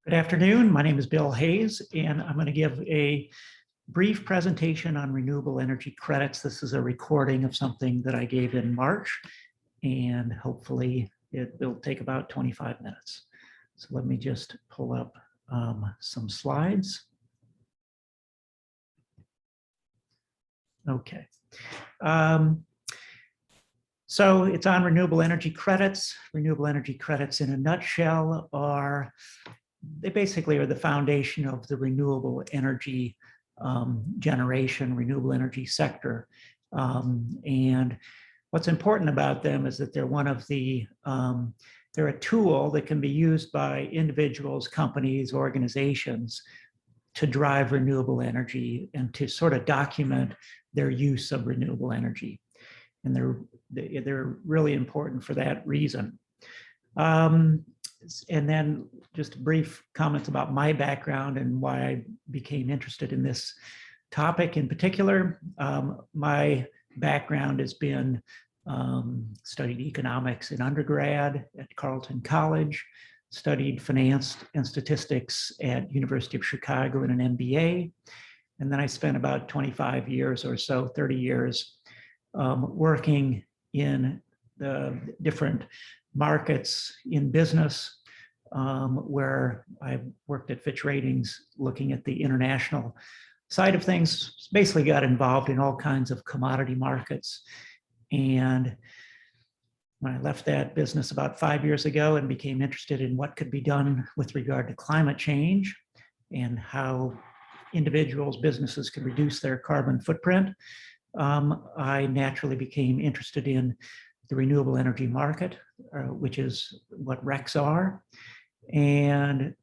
Good afternoon. My name is Bill Hayes, and I'm going to give a brief presentation on renewable energy credits. This is a recording of something that I gave in March, and hopefully it will take about 25 minutes. So let me just pull up some slides. Okay. So it's on renewable energy credits. Renewable energy credits in a nutshell they basically are the foundation of the renewable energy generation, renewable energy sector. And what's important about them is that they're they're a tool that can be used by individuals, companies, organizations to drive renewable energy and to sort of document their use of renewable energy. And they're really important for that reason. And then just brief comments about my background and why I became interested in this topic in particular. My background has been studied economics in undergrad at Carleton College, studied finance and statistics at University of Chicago in an MBA. And then I spent about 25 years or so, 30 years, working in the different markets in business, where I worked at Fitch Ratings looking at the international side of things, basically got involved in all kinds of commodity markets. And when I left that business about 5 years ago and became interested in what could be done with regard to climate change and how individuals, businesses could reduce their carbon footprint, I naturally became interested in the renewable energy market, which is what RECs are. And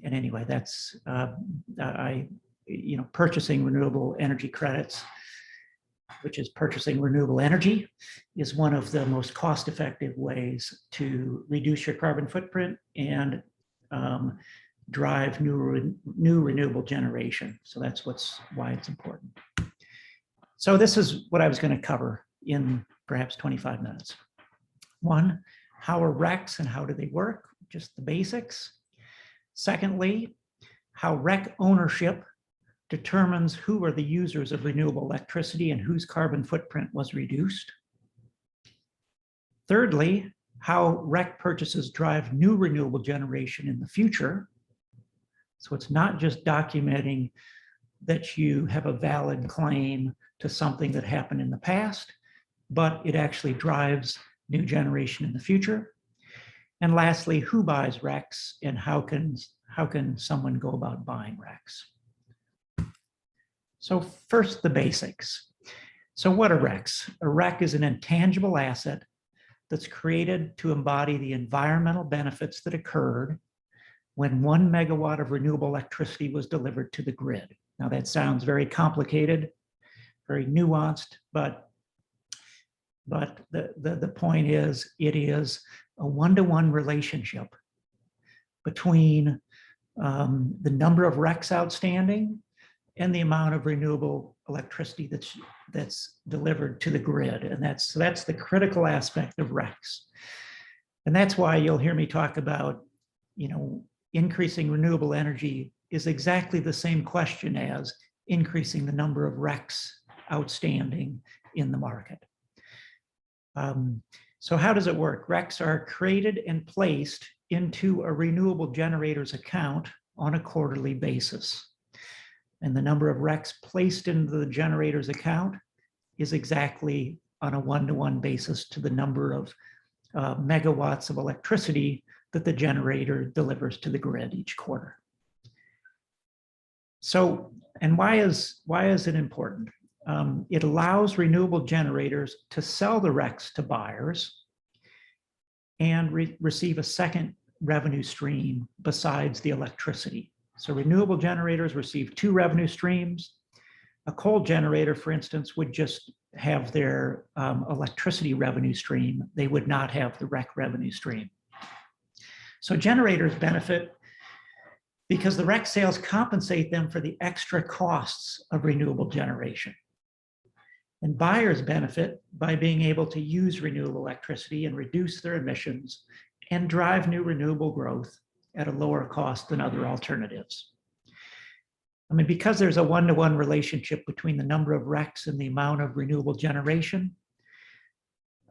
anyway, that's purchasing renewable energy credits, which is purchasing renewable energy, is one of the most cost-effective ways to reduce your carbon footprint and drive new renewable generation. So that's why it's important. So this is what I was going to cover in perhaps 25 minutes. One, how are RECs and how do they work? Just the basics. Secondly, how REC ownership determines who are the users of renewable electricity and whose carbon footprint was reduced. Thirdly, how REC purchases drive new renewable generation in the future. So it's not just documenting that you have a valid claim to something that happened in the past, but it actually drives new generation in the future. And lastly, who buys RECs and how can someone go about buying RECs? So first, the basics. So what are RECs? A REC is an intangible asset that's created to embody the environmental benefits that occurred when 1 megawatt of renewable electricity was delivered to the grid. Now that sounds very complicated, very nuanced, but the point is, it is a one-to-one relationship between the number of RECs outstanding and the amount of renewable electricity that's delivered to the grid. And that's the critical aspect of RECs. And that's why you'll hear me talk about, increasing renewable energy is exactly the same question as increasing the number of RECs outstanding in the market. So how does it work? RECs are created and placed into a renewable generator's account on a quarterly basis. And the number of RECs placed into the generator's account is exactly on a one-to-one basis to the number of megawatts of electricity that the generator delivers to the grid each quarter. So, and why is it important? It allows renewable generators to sell the RECs to buyers and receive a second revenue stream besides the electricity. So renewable generators receive two revenue streams. A coal generator, for instance, would just have their electricity revenue stream. They would not have the REC revenue stream. So generators benefit because the REC sales compensate them for the extra costs of renewable generation. And buyers benefit by being able to use renewable electricity and reduce their emissions and drive new renewable growth at a lower cost than other alternatives. I mean, because there's a one-to-one relationship between the number of RECs and the amount of renewable generation,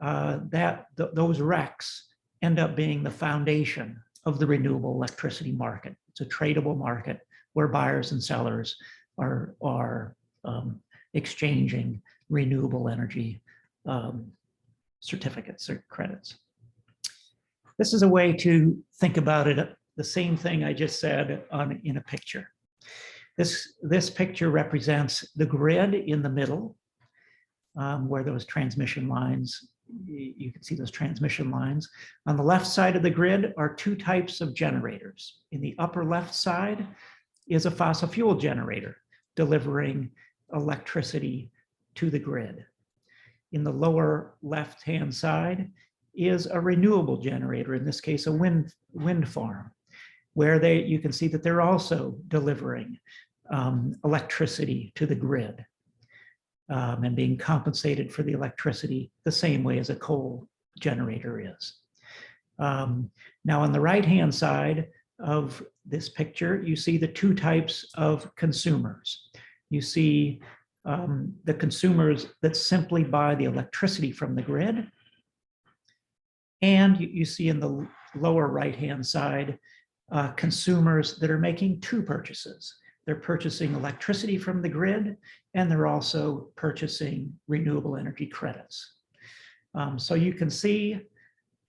those RECs end up being the foundation of the renewable electricity market. It's a tradable market where buyers and sellers are exchanging renewable energy certificates or credits. This is a way to think about it, the same thing I just said in a picture. This picture represents the grid in the middle, where those transmission lines, you can see those transmission lines. On the left side of the grid are two types of generators. In the upper left side is a fossil fuel generator delivering electricity to the grid. In the lower left-hand side is a renewable generator, in this case, a wind farm, where you can see that they're also delivering electricity to the grid and being compensated for the electricity the same way as a coal generator is. Now, on the right-hand side of this picture, you see the two types of consumers. You see the consumers that simply buy the electricity from the grid. And you see in the lower right-hand side, consumers that are making two purchases. They're purchasing electricity from the grid, and they're also purchasing renewable energy credits. So you can see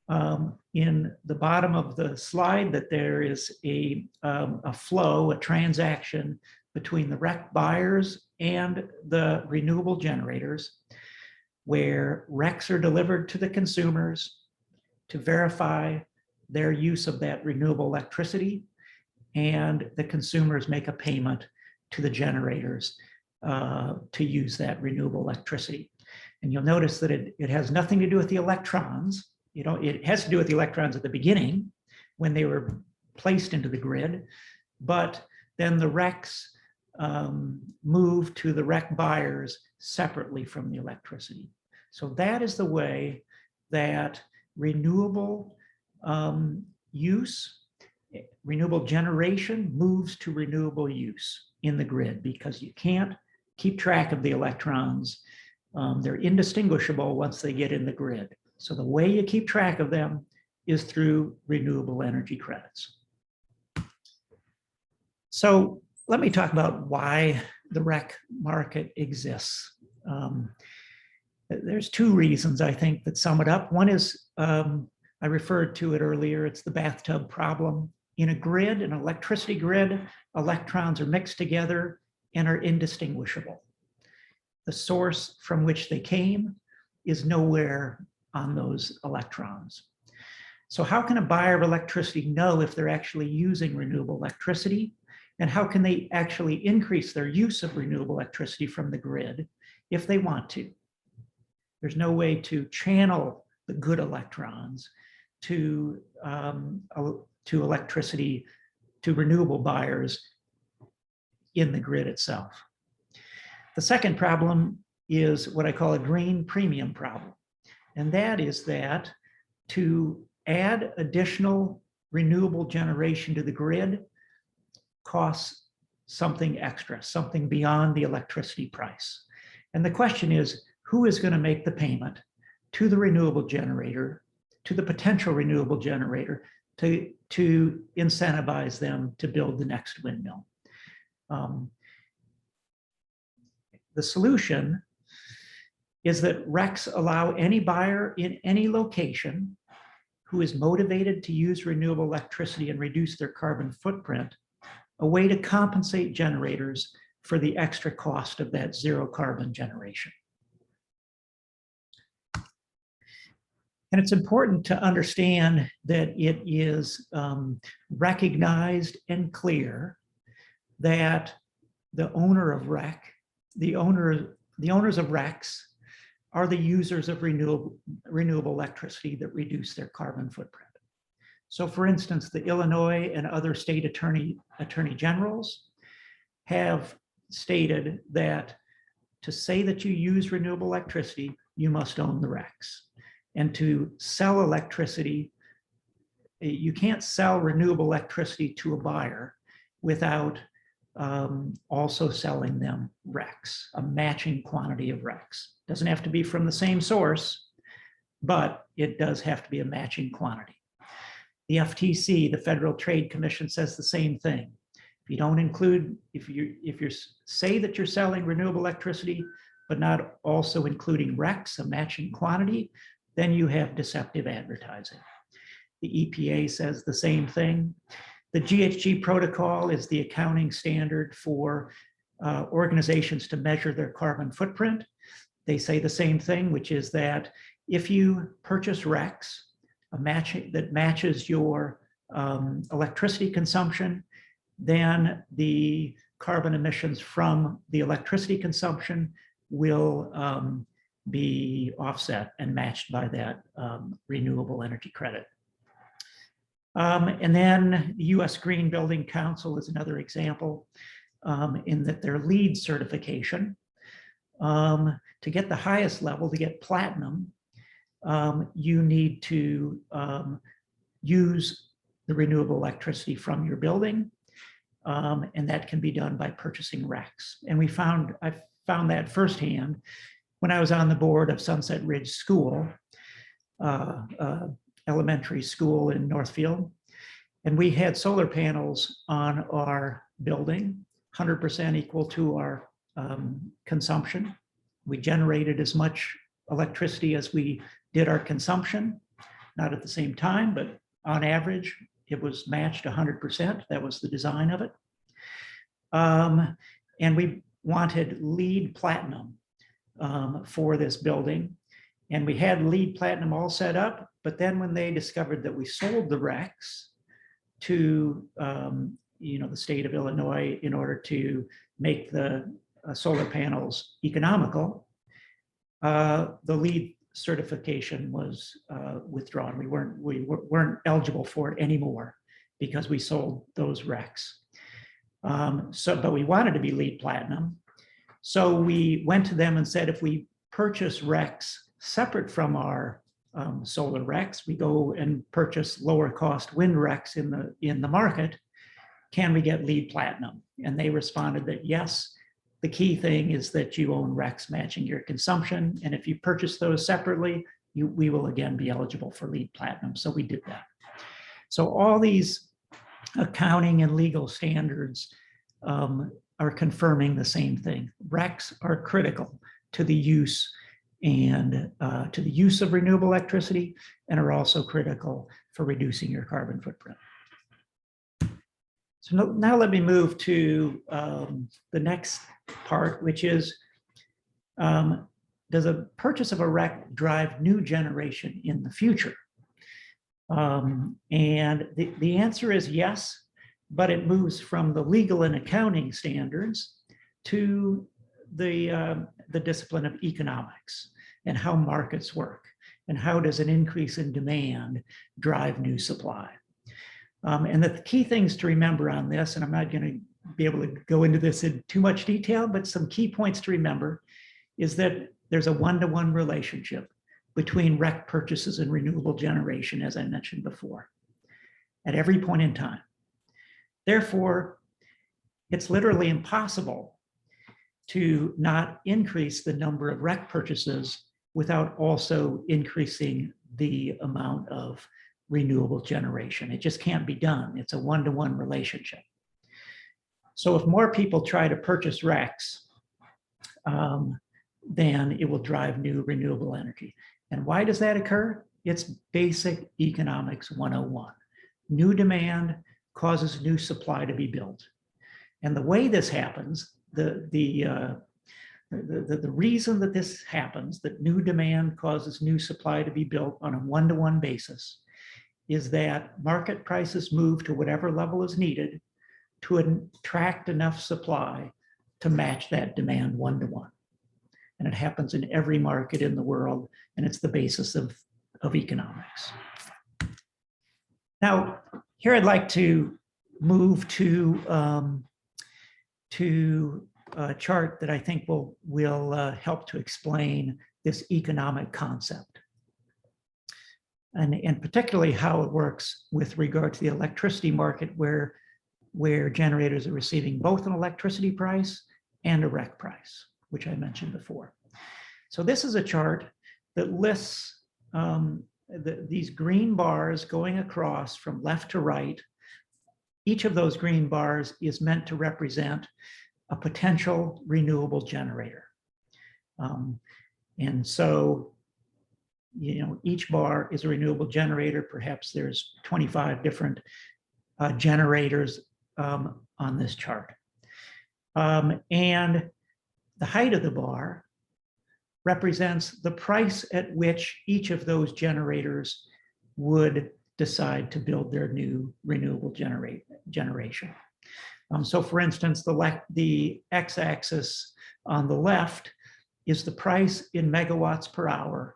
in the bottom of the slide that there is a flow, a transaction between the REC buyers and the renewable generators, where RECs are delivered to the consumers to verify their use of that renewable electricity, and the consumers make a payment to the generators to use that renewable electricity. And you'll notice that it has nothing to do with the electrons. It has to do with the electrons at the beginning when they were placed into the grid, but then the RECs move to the REC buyers separately from the electricity. So that is the way that renewable renewable generation moves to renewable use in the grid, because you can't keep track of the electrons. They're indistinguishable once they get in the grid. So the way you keep track of them is through renewable energy credits. So let me talk about why the REC market exists. There's two reasons, I think, that sum it up. One is, I referred to it earlier, it's the bathtub problem. In a grid, an electricity grid, electrons are mixed together and are indistinguishable. The source from which they came is nowhere on those electrons. So how can a buyer of electricity know if they're actually using renewable electricity? And how can they actually increase their use of renewable electricity from the grid if they want to? There's no way to channel the good electrons to electricity, to renewable buyers in the grid itself. The second problem is what I call a green premium problem. And that is that to add additional renewable generation to the grid costs something extra, something beyond the electricity price. And the question is, who is going to make the payment to the renewable generator, to the potential renewable generator, to incentivize them to build the next windmill? The solution is that RECs allow any buyer in any location who is motivated to use renewable electricity and reduce their carbon footprint a way to compensate generators for the extra cost of that zero carbon generation. And it's important to understand that it is recognized and clear that the owner of REC, the owners of RECs are the users of renewable electricity that reduce their carbon footprint. So for instance, the Illinois and other state attorney generals have stated that to say that you use renewable electricity, you must own the RECs. And to sell electricity you can't sell renewable electricity to a buyer without also selling them RECs, a matching quantity of RECs. Doesn't have to be from the same source, but it does have to be a matching quantity. The FTC, the Federal Trade Commission, says the same thing. If you don't include, if you say that you're selling renewable electricity, but not also including RECs, a matching quantity, then you have deceptive advertising. The EPA says the same thing. The GHG protocol is the accounting standard for organizations to measure their carbon footprint. They say the same thing, which is that if you purchase RECs, that matches your electricity consumption, then the carbon emissions from the electricity consumption will be offset and matched by that renewable energy credit. And then the US Green Building Council is another example in that their LEED certification, to get the highest level, to get platinum, you need to use the renewable electricity from your building, and that can be done by purchasing RECs. And I found that firsthand when I was on the board of Sunset Ridge School, elementary school in Northfield, and we had solar panels on our building, 100% equal to our consumption. We generated as much electricity as we did our consumption, not at the same time, but on average, it was matched 100%. That was the design of it. And we wanted LEED platinum for this building. And we had LEED platinum all set up, but then when they discovered that we sold the RECs to the state of Illinois in order to make the solar panels economical, the LEED certification was withdrawn. We weren't eligible for it anymore because we sold those RECs. But we wanted to be LEED platinum. So we went to them and said, if we purchase RECs separate from our solar RECs, we go and purchase lower cost wind RECs in the market, can we get LEED platinum? And they responded that yes, the key thing is that you own RECs matching your consumption. And if you purchase those separately, we will again be eligible for LEED platinum. So we did that. So all these accounting and legal standards are confirming the same thing. RECs are critical to the use of renewable electricity and are also critical for reducing your carbon footprint. So now let me move to the next part, which is, does a purchase of a REC drive new generation in the future? And the answer is yes, but it moves from the legal and accounting standards to the discipline of economics and how markets work and how does an increase in demand drive new supply. And the key things to remember on this, and I'm not going to be able to go into this in too much detail, but some key points to remember is that there's a one-to-one relationship between REC purchases and renewable generation, as I mentioned before, at every point in time. Therefore, it's literally impossible to not increase the number of REC purchases without also increasing the amount of renewable generation. It just can't be done. It's a one-to-one relationship. So if more people try to purchase RECs, then it will drive new renewable energy. And why does that occur? It's basic economics 101. New demand causes new supply to be built. And the way this happens, the reason that this happens, that new demand causes new supply to be built on a one-to-one basis, is that market prices move to whatever level is needed to attract enough supply to match that demand one-to-one. And it happens in every market in the world, and it's the basis of economics. Now, here I'd like to move to a chart that I think will help to explain this economic concept. and particularly how it works with regard to the electricity market, where generators are receiving both an electricity price and a REC price, which I mentioned before. So this is a chart that lists these green bars going across from left to right. Each of those green bars is meant to represent a potential renewable generator. And so, each bar is a renewable generator. Perhaps there's 25 different generators on this chart. And the height of the bar represents the price at which each of those generators would decide to build their new renewable generation. So for instance, the x-axis on the left is the price in megawatts per hour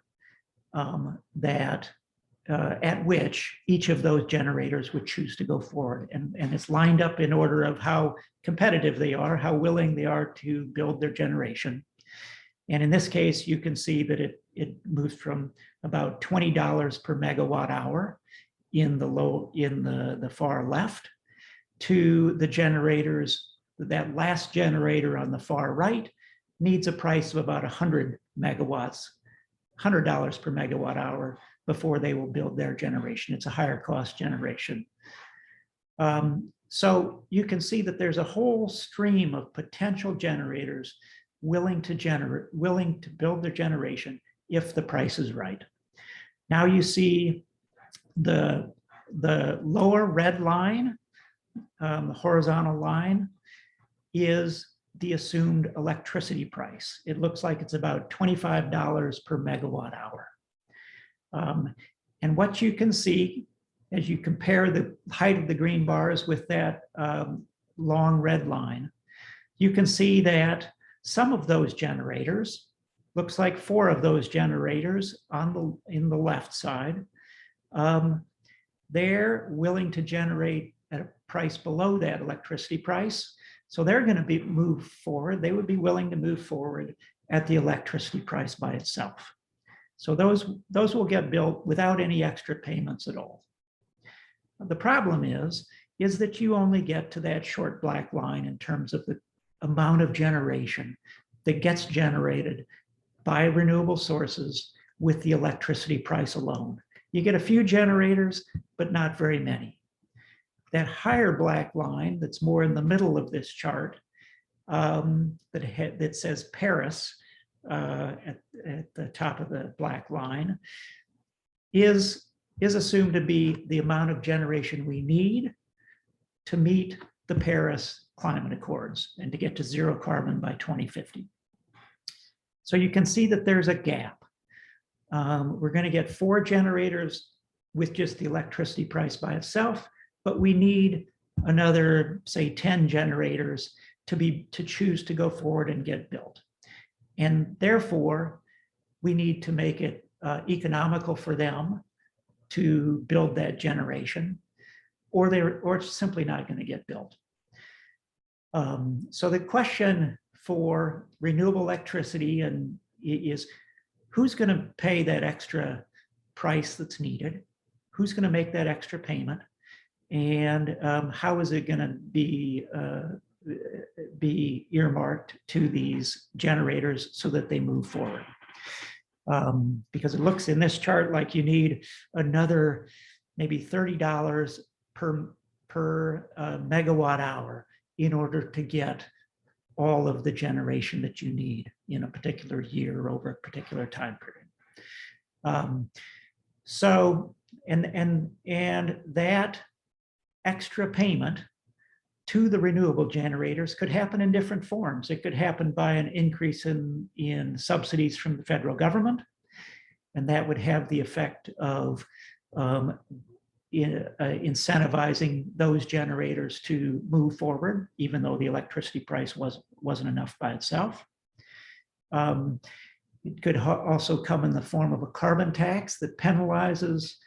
at which each of those generators would choose to go forward. And it's lined up in order of how competitive they are, how willing they are to build their generation. And in this case, you can see that it moves from about $20 per megawatt hour in the far left to the generators. That last generator on the far right needs a price of about 100 megawatts, $100 per megawatt hour before they will build their generation. It's a higher cost generation. So you can see that there's a whole stream of potential generators willing to build their generation if the price is right. Now you see the lower red line, the horizontal line, is the assumed electricity price. It looks like it's about $25 per megawatt hour. And what you can see as you compare the height of the green bars with that long red line, you can see that some of those generators, looks like 4 of those generators in the left side, they're willing to generate at a price below that electricity price. So they're going to move forward. They would be willing to move forward at the electricity price by itself. So those will get built without any extra payments at all. The problem is that you only get to that short black line in terms of the amount of generation that gets generated by renewable sources with the electricity price alone. You get a few generators, but not very many. That higher black line that's more in the middle of this chart that says Paris at the top of the black line is assumed to be the amount of generation we need to meet the Paris Climate Accords and to get to zero carbon by 2050. So you can see that there's a gap. We're going to get 4 generators with just the electricity price by itself, but we need another, say, 10 generators to choose to go forward and get built. And therefore, we need to make it economical for them to build that generation, or it's simply not going to get built. So the question for renewable electricity is who's going to pay that extra price that's needed? Who's going to make that extra payment? And how is it going to be earmarked to these generators so that they move forward? Because it looks in this chart like you need another maybe $30 per megawatt hour in order to get all of the generation that you need in a particular year or over a particular time period. So that extra payment to the renewable generators could happen in different forms. It could happen by an increase in subsidies from the federal government, and that would have the effect of incentivizing those generators to move forward, even though the electricity price wasn't enough by itself. It could also come in the form of a carbon tax that penalizes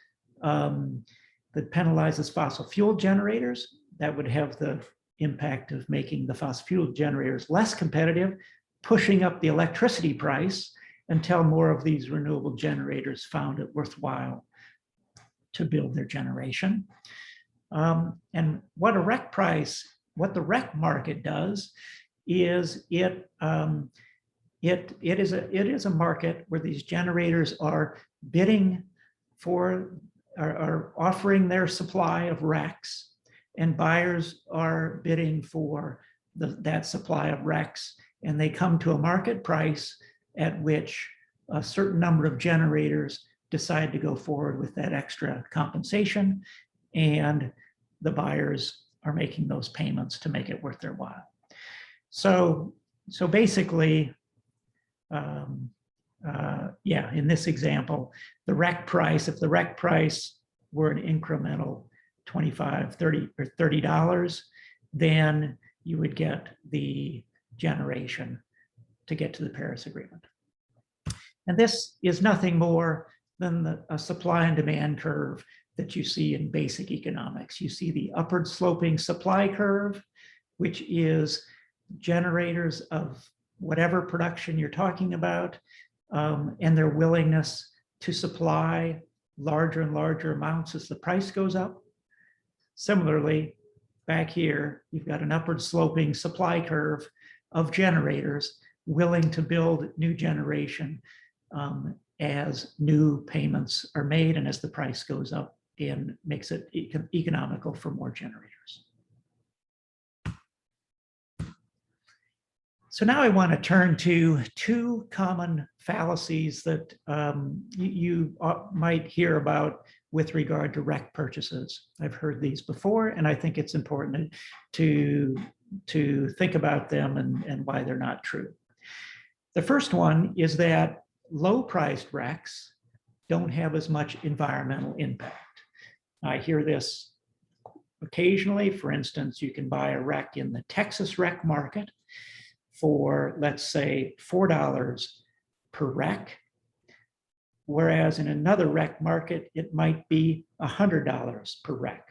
fossil fuel generators. That would have the impact of making the fossil fuel generators less competitive, pushing up the electricity price until more of these renewable generators found it worthwhile to build their generation. And what the REC market does is it is a market where these generators are bidding for, are offering their supply of RECs, and buyers are bidding for that supply of RECs, and they come to a market price at which a certain number of generators decide to go forward with that extra compensation, and the buyers are making those payments to make it worth their while. So basically, in this example, the REC price, if the REC price were an incremental $25, $30, or $30, then you would get the generation to get to the Paris Agreement. And this is nothing more than a supply and demand curve that you see in basic economics. You see the upward sloping supply curve, which is generators of whatever production you're talking about, and their willingness to supply larger and larger amounts as the price goes up. Similarly, back here, you've got an upward sloping supply curve of generators willing to build new generation as new payments are made and as the price goes up and makes it economical for more generators. So now I want to turn to two common fallacies that you might hear about with regard to REC purchases. I've heard these before, and I think it's important to think about them and why they're not true. The first one is that low-priced RECs don't have as much environmental impact. I hear this occasionally. For instance, you can buy a REC in the Texas REC market for, let's say, $4 per REC, whereas in another REC market, it might be $100 per REC.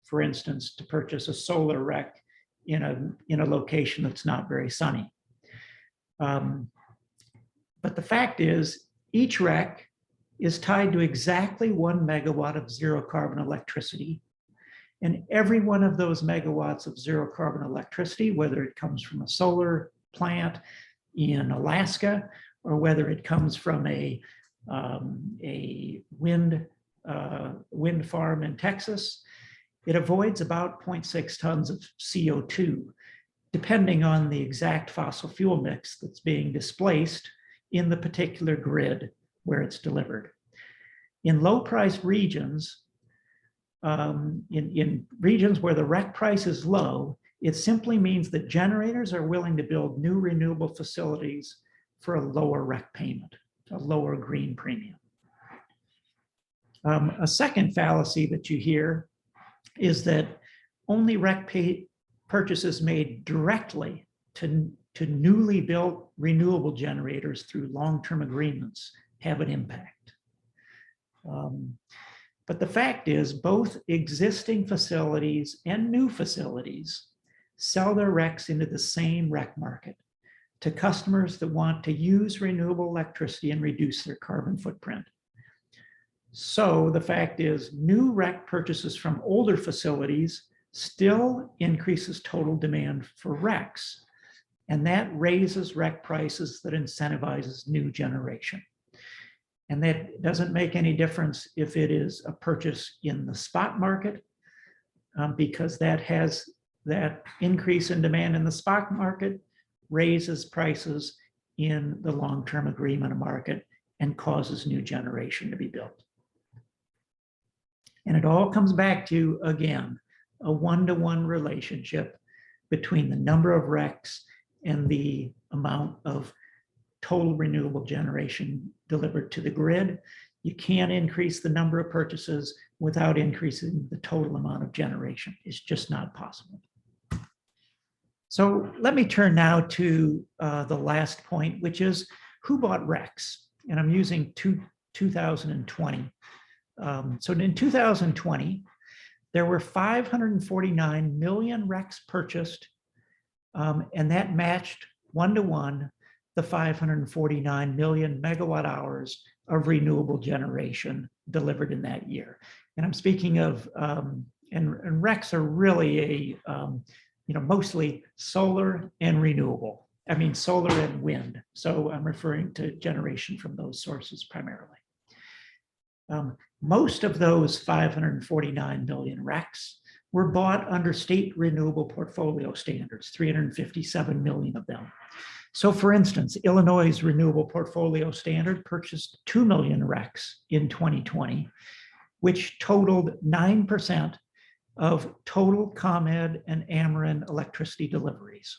For instance, to purchase a solar REC in a location that's not very sunny. But the fact is, each REC is tied to exactly 1 megawatt of zero carbon electricity. And every one of those megawatts of zero carbon electricity, whether it comes from a solar plant in Alaska or whether it comes from a wind farm in Texas, it avoids about 0.6 tons of CO2, depending on the exact fossil fuel mix that's being displaced in the particular grid where it's delivered. In low-priced regions, in regions where the REC price is low, it simply means that generators are willing to build new renewable facilities for a lower REC payment, a lower green premium. A second fallacy that you hear is that only REC purchases made directly to newly built renewable generators through long-term agreements have an impact. But the fact is, both existing facilities and new facilities sell their RECs into the same REC market to customers that want to use renewable electricity and reduce their carbon footprint. So the fact is, new REC purchases from older facilities still increases total demand for RECs, and that raises REC prices that incentivizes new generation. And that doesn't make any difference if it is a purchase in the spot market, because that increase in demand in the spot market raises prices in the long-term agreement market and causes new generation to be built. And it all comes back to, again, a one-to-one relationship between the number of RECs and the amount of total renewable generation delivered to the grid. You can't increase the number of purchases without increasing the total amount of generation. It's just not possible. So let me turn now to the last point, which is who bought RECs? And I'm using 2020. So in 2020, there were 549 million RECs purchased, and that matched one-to-one the 549 million megawatt hours of renewable generation delivered in that year. And I'm speaking of, and RECs are really mostly solar and renewable. I mean, solar and wind. So I'm referring to generation from those sources primarily. Most of those 549 million RECs were bought under state renewable portfolio standards, 357 million of them. So for instance, Illinois' renewable portfolio standard purchased 2 million RECs in 2020, which totaled 9% of total ComEd and Ameren electricity deliveries.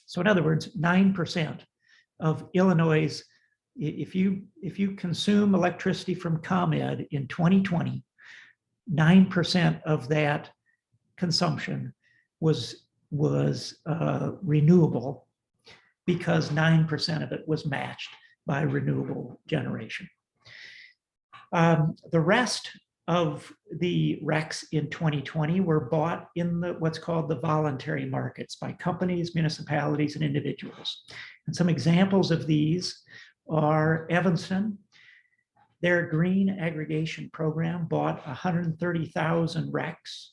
So in other words, 9% of Illinois', if you consume electricity from ComEd in 2020, 9% of that consumption was renewable, because 9% of it was matched by renewable generation. The rest of the RECs in 2020 were bought in what's called the voluntary markets by companies, municipalities, and individuals. And some examples of these are Evanston. Their green aggregation program bought 130,000 RECs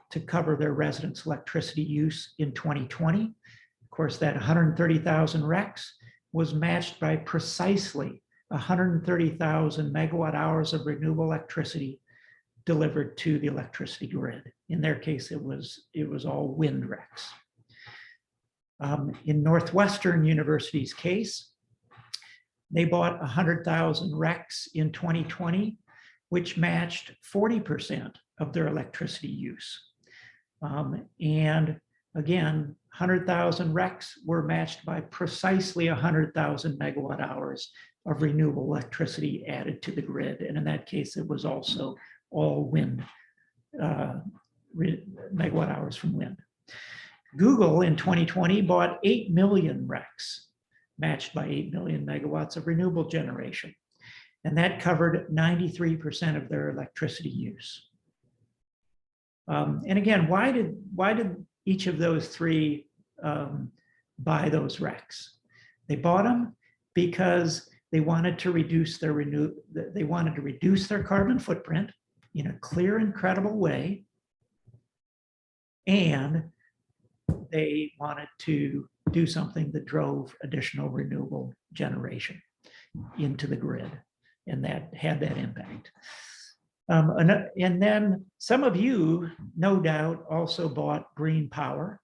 to cover their residents' electricity use in 2020. Of course, that 130,000 RECs was matched by precisely 130,000 megawatt hours of renewable electricity delivered to the electricity grid. In their case, it was all wind RECs. In Northwestern University's case, they bought 100,000 RECs in 2020, which matched 40% of their electricity use. And again, 100,000 RECs were matched by precisely 100,000 megawatt hours of renewable electricity added to the grid. And in that case, it was also all wind, megawatt hours from wind. Google in 2020 bought 8 million RECs, matched by 8 million megawatts of renewable generation. And that covered 93% of their electricity use. And again, why did each of those three buy those RECs? They bought them because they wanted to reduce their carbon footprint in a clear and credible way, and they wanted to do something that drove additional renewable generation into the grid, and that had that impact. And then some of you, no doubt, also bought green power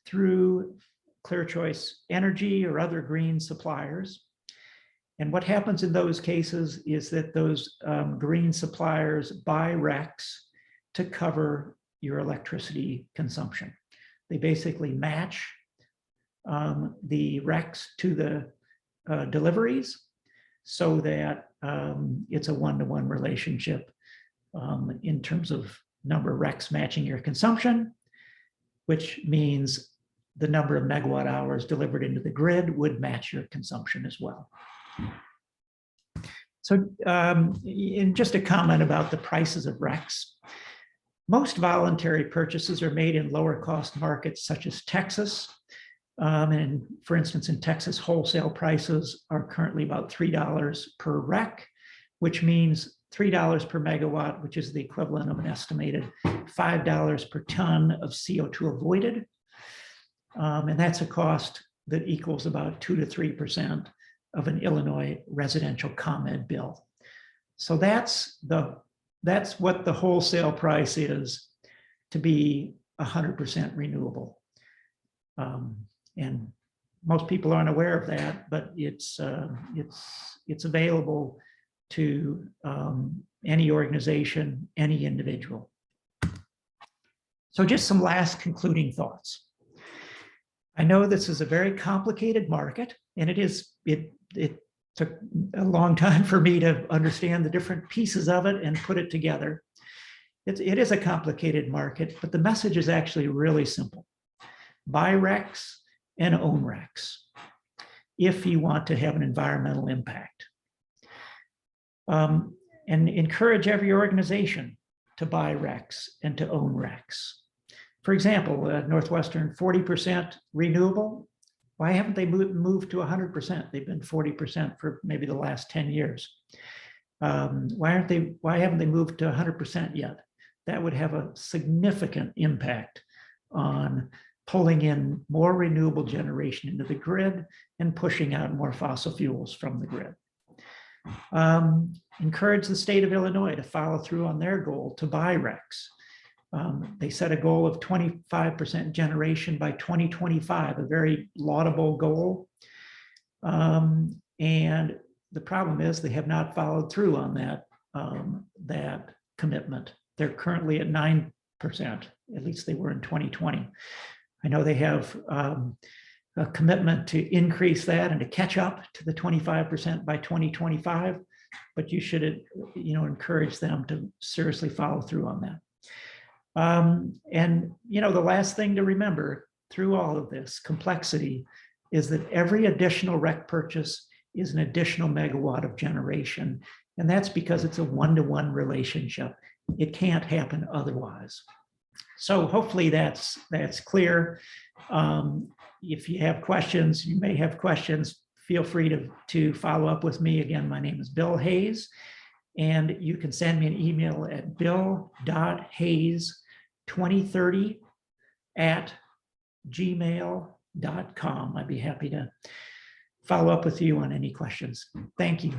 through Clear Choice Energy or other green suppliers. And what happens in those cases is that those green suppliers buy RECs to cover your electricity consumption. They basically match the RECs to the deliveries so that it's a one-to-one relationship in terms of number of RECs matching your consumption, which means the number of megawatt hours delivered into the grid would match your consumption as well. So in just a comment about the prices of RECs. Most voluntary purchases are made in lower cost markets such as Texas. And for instance, in Texas, wholesale prices are currently about $3 per REC, which means $3 per megawatt, which is the equivalent of an estimated $5 per ton of CO2 avoided. And that's a cost that equals about 2 to 3% of an Illinois residential ComEd bill. So that's what the wholesale price is to be 100% renewable. And most people aren't aware of that, but it's available to any organization, any individual. So just some last concluding thoughts. I know this is a very complicated market, and it took a long time for me to understand the different pieces of it and put it together. It is a complicated market, but the message is actually really simple. Buy RECs and own RECs if you want to have an environmental impact. And encourage every organization to buy RECs and to own RECs. For example, Northwestern 40% renewable, Why haven't they moved to 100%? They've been 40% for maybe the last 10 years. Why haven't they moved to 100% yet? That would have a significant impact on pulling in more renewable generation into the grid and pushing out more fossil fuels from the grid. Encourage the state of Illinois to follow through on their goal to buy RECs. They set a goal of 25% generation by 2025, a very laudable goal. And the problem is they have not followed through on that commitment. They're currently at 9%, at least they were in 2020. I know they have a commitment to increase that and to catch up to the 25% by 2025, but you should, encourage them to seriously follow through on that. And the last thing to remember through all of this complexity is that every additional REC purchase is an additional megawatt of generation. And that's because it's a one-to-one relationship. It can't happen otherwise. So hopefully that's clear. If you have questions, you may have questions, feel free to follow up with me. Again, my name is Bill Hayes, and you can send me an email at bill.hayes2030@gmail.com. I'd be happy to follow up with you on any questions. Thank you.